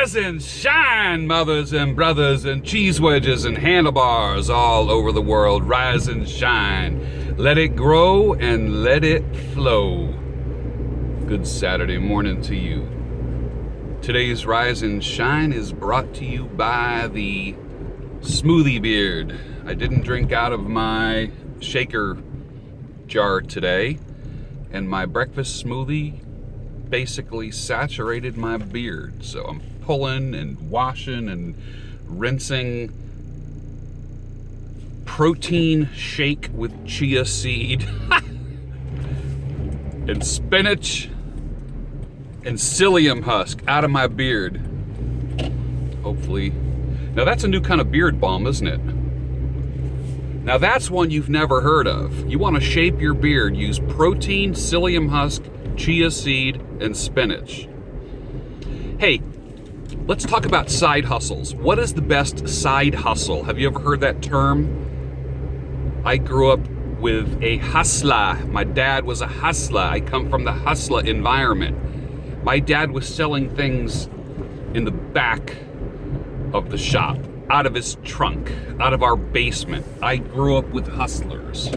Rise and shine, mothers and brothers and cheese wedges and handlebars all over the world. Rise and shine. Let it grow and let it flow. Good Saturday morning to you. Today's Rise and Shine is brought to you by the Smoothie Beard. I didn't drink out of my shaker jar today, and my breakfast smoothie basically saturated my beard. So I'm pulling and washing and rinsing protein shake with chia seed and spinach and psyllium husk out of my beard. Hopefully. Now that's a new kind of beard balm, isn't it? Now that's one you've never heard of. You want to shape your beard, use protein, psyllium husk, chia seed, and spinach. Hey, let's talk about side hustles. What is the best side hustle? Have you ever heard that term? I grew up with a hustler. My dad was a hustler. I come from the hustler environment. My dad was selling things in the back of the shop, out of his trunk, out of our basement. I grew up with hustlers.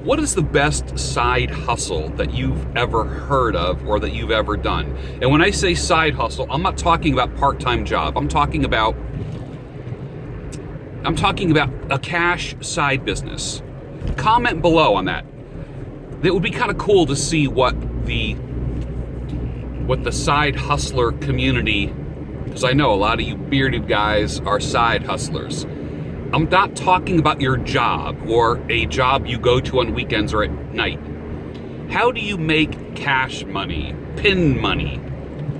What is the best side hustle that you've ever heard of or that you've ever done? And when I say side hustle, I'm not talking about part-time job. I'm talking about a cash side business. Comment below on that. It would be kind of cool to see what the side hustler community, because I know a lot of you bearded guys are side hustlers. I'm not talking about your job or a job you go to on weekends or at night. How do you make cash money, pin money?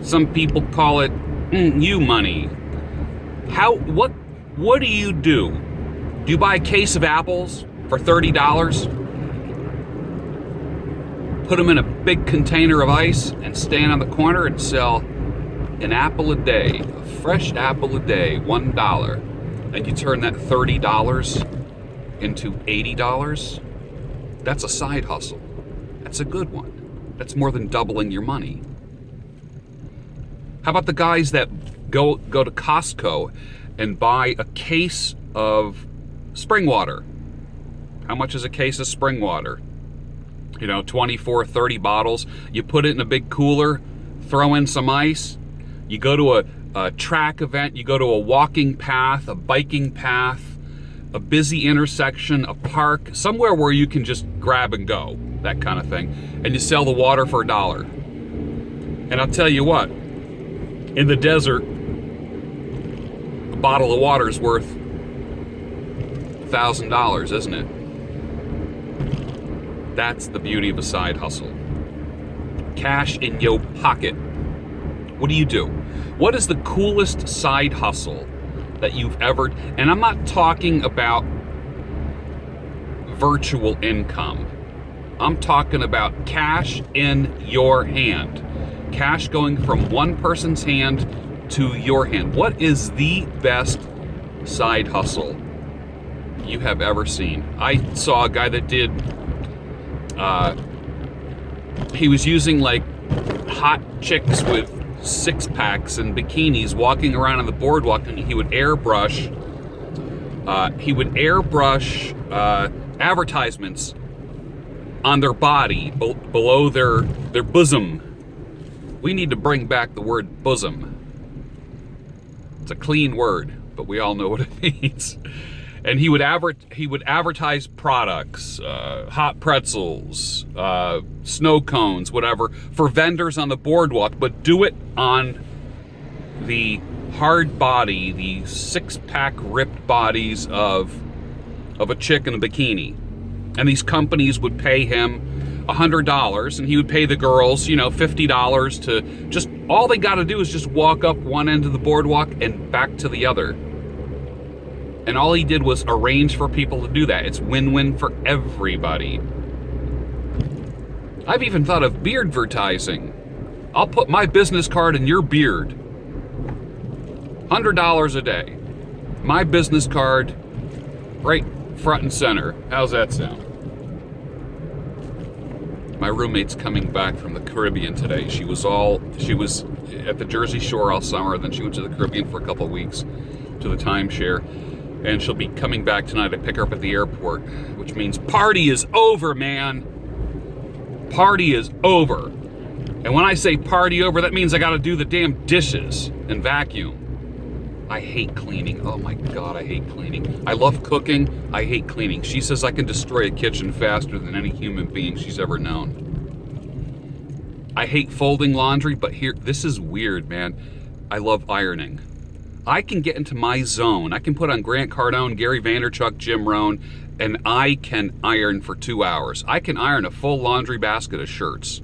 Some people call it you money. What do you do? Do you buy a case of apples for $30? Put them in a big container of ice and stand on the corner and sell an apple a day, a fresh apple a day, $1. And you turn that $30 into $80, that's a side hustle. That's a good one. That's more than doubling your money. How about the guys that go to Costco and buy a case of spring water? How much is a case of spring water? 24, 30 bottles. You put it in a big cooler, throw in some ice. You go to a track event, you go to a walking path, a biking path, a busy intersection, a park, somewhere where you can just grab and go, that kind of thing, and you sell the water for $1. And I'll tell you what, in the desert, a bottle of water is worth $1,000, isn't it? That's the beauty of a side hustle. Cash in your pocket. What do you do? What is the coolest side hustle that you've ever... And I'm not talking about virtual income. I'm talking about cash in your hand. Cash going from one person's hand to your hand. What is the best side hustle you have ever seen? I saw a guy that did... he was using like hot chicks with six-packs and bikinis walking around on the boardwalk, and he would airbrush advertisements on their body below their bosom. We need to bring back the word bosom. It's a clean word, but we all know what it means. And he would advertise products, hot pretzels, snow cones, whatever, for vendors on the boardwalk, but do it on the hard body, the six-pack ripped bodies of a chick in a bikini. And these companies would pay him $100, and he would pay the girls, $50 to just, all they got to do is just walk up one end of the boardwalk and back to the other. And all he did was arrange for people to do that. It's win-win for everybody. I've even thought of beardvertising. I'll put my business card in your beard. $100 a day. My business card, right front and center. How's that sound? My roommate's coming back from the Caribbean today. She was at the Jersey Shore all summer. Then she went to the Caribbean for a couple of weeks to the timeshare. And she'll be coming back tonight to pick her up at the airport, which means party is over, man. Party is over. And when I say party over, that means I gotta do the damn dishes and vacuum. I hate cleaning. Oh my God, I hate cleaning. I love cooking. I hate cleaning. She says I can destroy a kitchen faster than any human being she's ever known. I hate folding laundry, but this is weird, man. I love ironing. I can get into my zone. I can put on Grant Cardone, Gary Vaynerchuk, Jim Rohn, and I can iron for 2 hours. I can iron a full laundry basket of shirts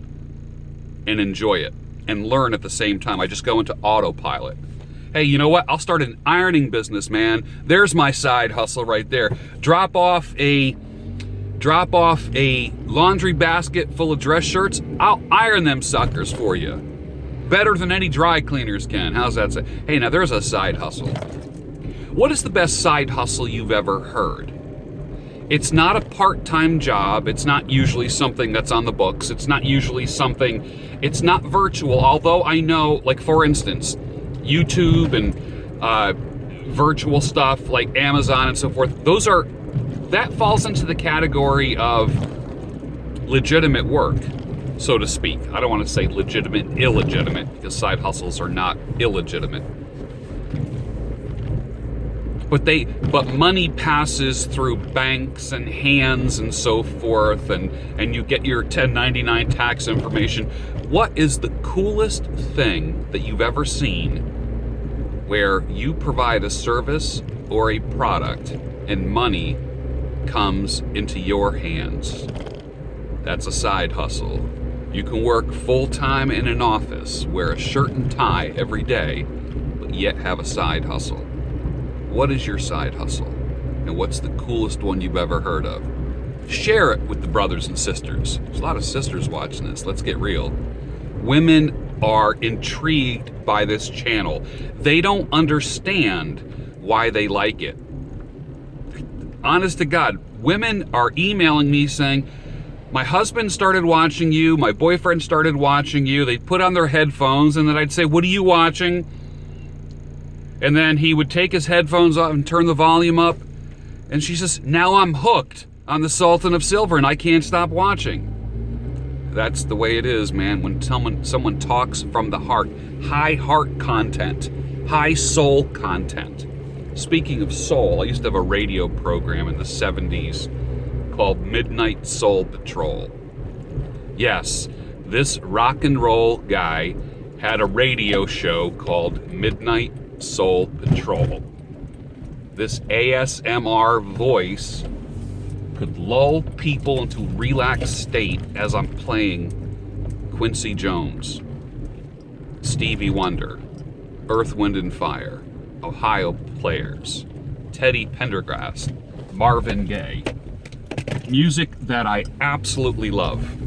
and enjoy it and learn at the same time. I just go into autopilot. Hey, you know what? I'll start an ironing business, man. There's my side hustle right there. Drop off a laundry basket full of dress shirts. I'll iron them suckers for you. Better than any dry cleaners can. How's that say? Hey, now there's a side hustle. What is the best side hustle you've ever heard? It's not a part-time job. It's not usually something that's on the books. It's not usually something, it's not virtual. Although I know, like for instance, YouTube and virtual stuff like Amazon and so forth, that falls into the category of legitimate work, so to speak. I don't want to say legitimate, illegitimate, because side hustles are not illegitimate. But money passes through banks and hands and so forth, and you get your 1099 tax information. What is the coolest thing that you've ever seen where you provide a service or a product and money comes into your hands? That's a side hustle. You can work full-time in an office, wear a shirt and tie every day, but yet have a side hustle. What is your side hustle? And what's the coolest one you've ever heard of? Share it with the brothers and sisters. There's a lot of sisters watching this, let's get real. Women are intrigued by this channel. They don't understand why they like it. Honest to God, women are emailing me saying, my husband started watching you, my boyfriend started watching you, they'd put on their headphones, and then I'd say, what are you watching? And then he would take his headphones off and turn the volume up, and she says, now I'm hooked on the Sultan of Silver and I can't stop watching. That's the way it is, man, when someone talks from the heart. High heart content, high soul content. Speaking of soul, I used to have a radio program in the 70s called Midnight Soul Patrol. Yes, this rock and roll guy had a radio show called Midnight Soul Patrol. This ASMR voice could lull people into relaxed state as I'm playing Quincy Jones, Stevie Wonder, Earth, Wind and Fire, Ohio Players, Teddy Pendergrass, Marvin Gaye. Music that I absolutely love.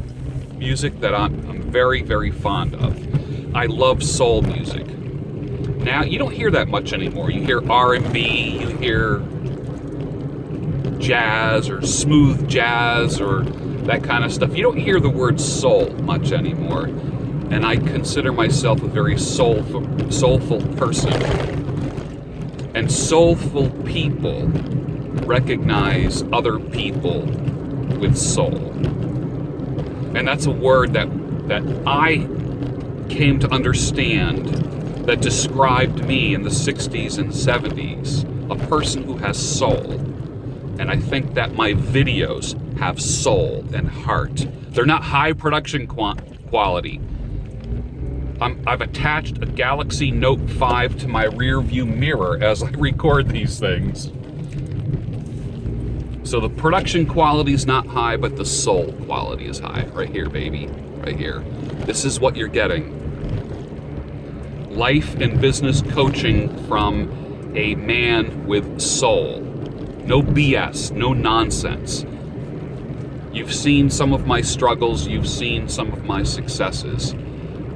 Music that I'm very, very fond of. I love soul music. Now, you don't hear that much anymore. You hear R&B, you hear jazz or smooth jazz or that kind of stuff. You don't hear the word soul much anymore. And I consider myself a very soulful person. And soulful people recognize other people with soul. And that's a word that I came to understand that described me in the 60s and 70s, a person who has soul. And I think that my videos have soul and heart. They're not high production quality. I've attached a Galaxy Note 5 to my rear view mirror as I record these things. So the production quality is not high, but the soul quality is high. Right here, baby. Right here. This is what you're getting. Life and business coaching from a man with soul. No BS, no nonsense. You've seen some of my struggles, you've seen some of my successes.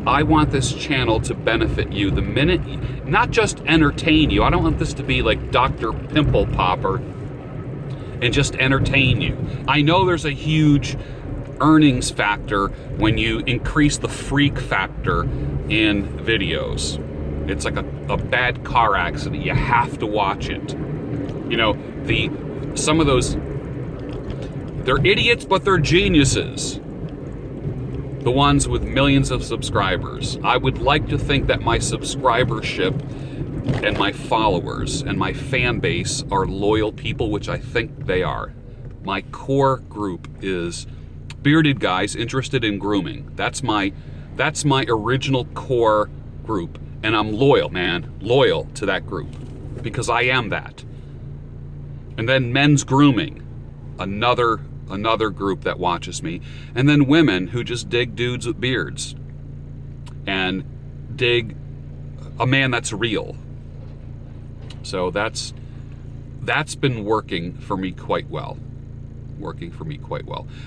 I want this channel to benefit you the minute, not just entertain you. I don't want this to be like Dr. Pimple Popper and just entertain you. I know there's a huge earnings factor when you increase the freak factor in videos. It's like a bad car accident. You have to watch it. You know, some of those, they're idiots, but they're geniuses. The ones with millions of subscribers. I would like to think that my subscribership and my followers and my fan base are loyal people, which I think they are. My core group is bearded guys interested in grooming. That's my original core group. And I'm loyal, man. Loyal to that group. Because I am that. And then men's grooming. Another group that watches me. And then women who just dig dudes with beards. And dig a man that's real. So that's been working for me quite well.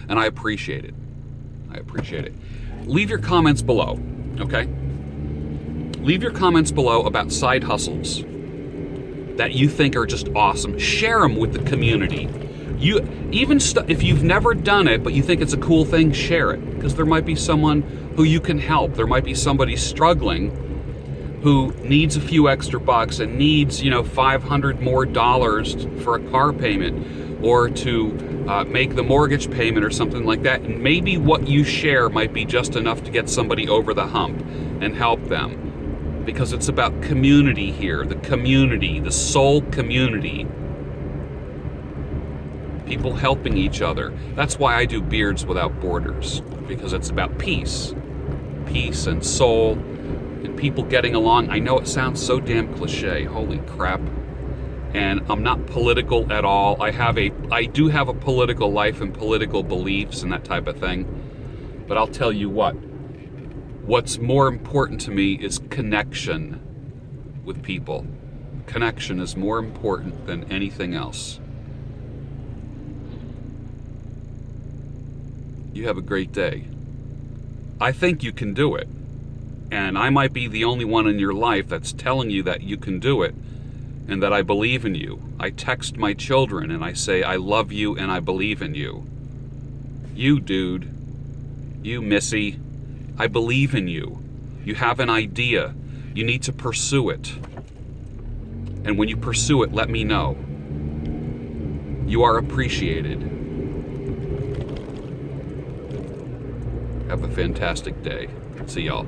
And I appreciate it. Leave your comments below, okay? Leave your comments below about side hustles that you think are just awesome. Share them with the community. If you've never done it, but you think it's a cool thing, share it. Because there might be someone who you can help. There might be somebody struggling who needs a few extra bucks and needs, $500 more for a car payment or to make the mortgage payment or something like that. And maybe what you share might be just enough to get somebody over the hump and help them. Because it's about community here, the soul community. People helping each other. That's why I do Beards Without Borders, because it's about peace and soul and people getting along. I know it sounds so damn cliche, holy crap. And I'm not political at all. I do have a political life and political beliefs and that type of thing. But I'll tell you what's more important to me is connection with people. Connection is more important than anything else. You have a great day. I think you can do it. And I might be the only one in your life that's telling you that you can do it and that I believe in you. I text my children and I say, I love you and I believe in you. You, dude. You, Missy. I believe in you. You have an idea. You need to pursue it. And when you pursue it, let me know. You are appreciated. Have a fantastic day. See y'all.